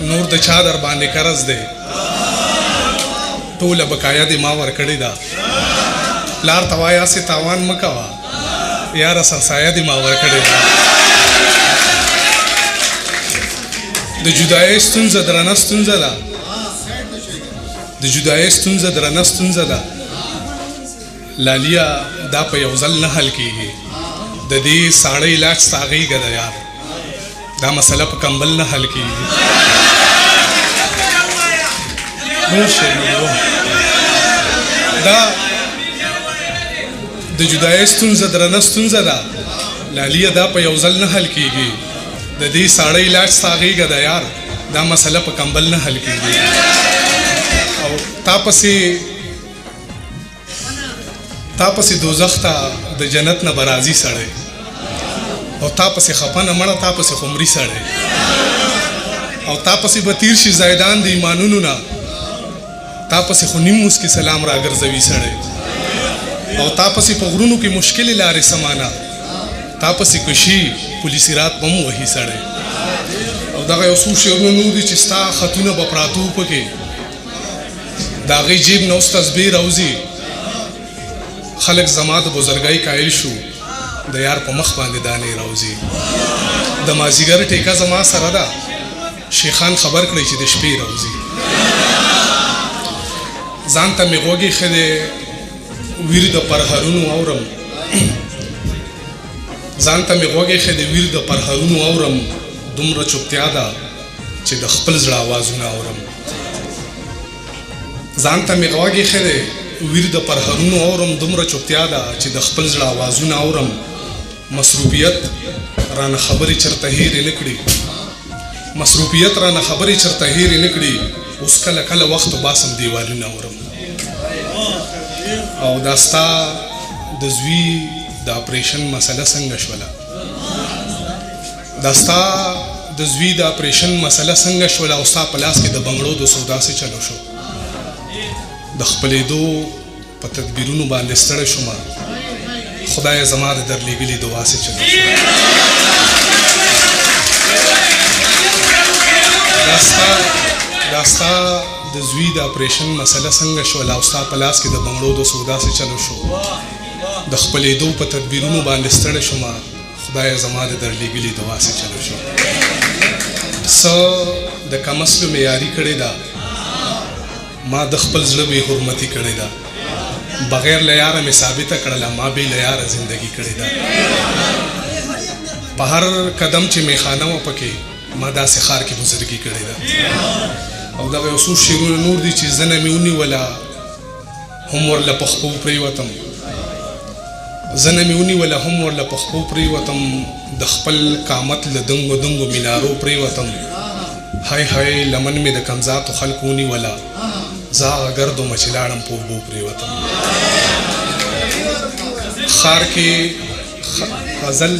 نور د چا در باندې قرض دی ټوله بقایا دې ما ورکړې ده پلار ته وایه هسې تاوان مه کوه یاره سرسایه دې ما ورکړې ده د جدایۍ ستونزه درنه ستونزه ده د جدایۍ ستونزه درنه ستونزه ده لالیه دا په یو ځل نه حل کېږي د دې ساړه علاج ستا غېږه ده یار دا مسله په کمبل نه حل کېږي دا د جدایۍ ستونزه درنه ستونزه ده لالیه دا په یو ځل نه حل کېږي د دې ساړه علاج ستا غېږه ده یار دا مسله په کمبل نه حل کېږي او تا پسې دوزخ ته د جنت نه به راځي سړی او تا پسې خفه نه مړه تا پسې خمري سړی او تا پسې به تیر شي زایدان د ایمانونو نه تا پسې خو نیم مسکي سلام راګرځوي سړی او تا پسې په غرونو کې مشکلې لارې سمانه تا پسې کشي پولیسي رات به م وهي سړی او دغه یو څو شعرونه نور دي چې ستا خطونه به پراته وو پکې د هغې جیب نه اوس تسبیح راوځي خلک زما د بزرګۍ قایل شو د یار په مخ باندې دانې راوځي د مازدیګر ټیکه زما سره ده شیخان خبر کړی چې د شپې راوځي ځان ته مې غوږې ښه دی ویر د پرهرونو اورم ځان ته مې غوږې ښه دی ویر د پرهرونو اورم دومره چوپتیا ده چې د خپل زړه آوازونه اورم ځان ته مې غوږې ښه دی ویر د پرهرونو اورم دومره چوپتیا ده چې د خپل زړه آوازونه اورم مصروفیت رانه خبرې چرته هېرې نه کړي مصروفیت رانه خبرې چرته هېرې نه کړي اوس کله کله وخت باسم دیوالونه اورم او دا ستا د زوی د اپریشن مسله څنګه شوله دا ستا د زوی د اپریشن مسله څنګه شوله او ستا په لاس کې د بنګړو د سودا څه چلو شو د خپلېدو په تدبیرونو باندې ستړی شوم خدای زما د درلېږلي دعا څه چلو شو دا ستا د زوی د اپریشن مسله څنګه شوله او ستا په لاس کې د بنګړو د سودا څه چلو شو د خپلېدو په تدبیرونو باندې ستړی شوم خدای زما د درلېږلي دعا څه چلو شو څه د کمسلو معیاري کړې ده ما د خپل زړه بې حرمتي کړې ده بغیر له یاره مې ثابته کړله ما بې له یاره زندګي کړې ده په هر قدم چې میخانه وه پکې ما داسې ښار کې بزرګي کړې ده او دغه یو څو شعرونه نور دي چې زنه مې ونیوله هم ورله په خپو پرېوتم زنه مې ونیوله هم ورله په خپو پرېوتم د خپل قامت له دنګو دنګو مینارو پرېوتم های های لمن مې د کمزاتو خلکو ونیوله زه هغه ګرد ومه چې لاړم په اوبو پرېوتم ښار کې غزل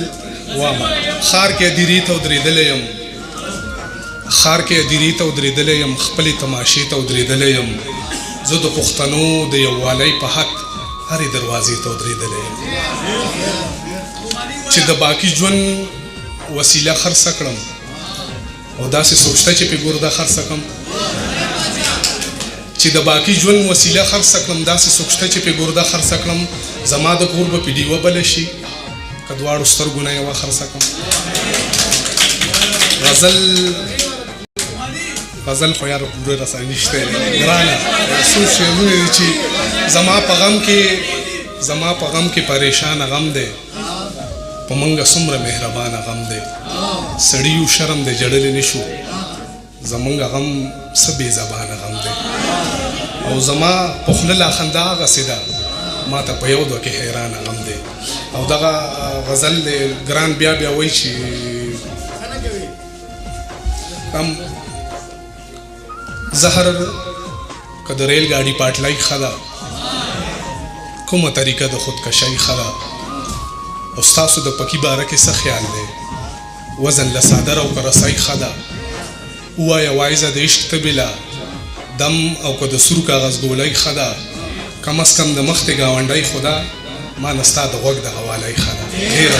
وامه ښار کې ادیرې ته ودرېدلی یم ښار کې ادیرې ته ودرېدلی یم خپلې تماشې ته ودرېدلی یم زه د پښتنو د یووالۍ په حق هرې دروازې ته ودرېدلی یم چې د باقي ژوند وسیله خرڅه کړم او داسې سوچته چې پې ګرده خرڅه کړم چې د باقي ژوند وسیله خرڅه کړم داسې سوچته چې پې ګرده خرڅه کړم زما د کور به پې ډیوه بله شي که دواړو سترګو نه یوه خرڅه کړم غزل خو یاره پوره راسره نشته ګرانه څو شعرونه دي چې زما په غم کې پریشانه غم دی په منګه څومره مهربانه غم دی سړي یو شرم دی جړلی نشو زمونږ غم څه بې زبانه غم دی او زما په خوله لا خندا هغسې ده ما ته په یو دوه کې حیرانه غم دی او دغه غزل دی ګران بیا وایي چې زهر که د ریل ګاډي پاټلۍ ښه ده کومه طریقه د خودکشۍ ښه ده او ستاسو د پکي باره کې څه خیال دی وزن له صادر او که رسۍ ښه ده ووایه وایزه د عشق طبله دم او که د سور کاغذ ګولۍ ښه ده کم از کم د مخ د ګاونډۍ خو ده ما نه ستا د غوږ د حوالۍ ښه ده ډېره